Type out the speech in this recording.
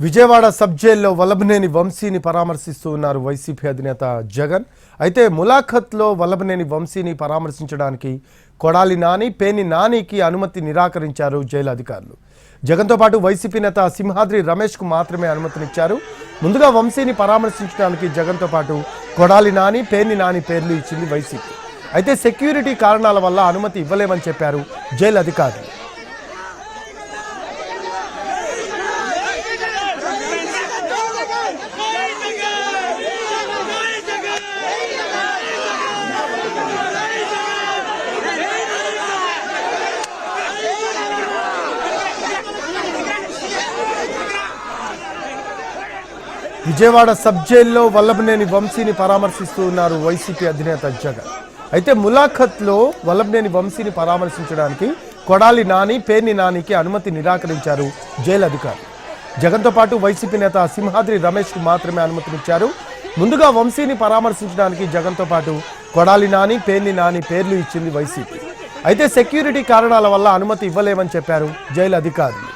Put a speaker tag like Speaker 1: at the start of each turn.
Speaker 1: Vijayawada sub జైల్లో వల్లభనేని వంశీని పరామర్శిస్తూ ఉన్నారు వైసీపీ అధినేత జగన్. అయితే ములాఖత్లో వల్లభనేని వంశీని పరామర్శించడానికి కొడాలి నాని, పేర్ని నానికి అనుమతి నిరాకరించారు జైలు అధికారులు. జగన్తో పాటు వైసీపీ నేత సింహాద్రి రమేష్కు మాత్రమే అనుమతినిచ్చారు. ముందుగా వంశీని పరామర్శించడానికి జగన్తో పాటు కొడాలి నాని, పేర్ని నాని పేర్లు ఇచ్చింది వైసీపీ. అయితే సెక్యూరిటీ కారణాల వల్ల అనుమతి ఇవ్వలేమని చెప్పారు జైలు అధికారులు. విజయవాడ సబ్ జైల్లో వల్లభనేని వంశీని పరామర్శిస్తూ ఉన్నారు వైసీపీ అధినేత జగన్. అయితే ములాఖత్లో వల్లభనేని వంశీని పరామర్శించడానికి కొడాలి నాని, పేర్ని నానికి అనుమతి నిరాకరించారు జైలు అధికారులు. జగన్తో పాటు వైసీపీ నేత సింహాద్రి రమేష్కు మాత్రమే అనుమతినిచ్చారు. ముందుగా వంశీని పరామర్శించడానికి జగన్తో పాటు కొడాలి నాని, పేర్ని నాని పేర్లు ఇచ్చింది వైసీపీ. అయితే సెక్యూరిటీ కారణాల వల్ల అనుమతి ఇవ్వలేమని చెప్పారు జైలు అధికారులు.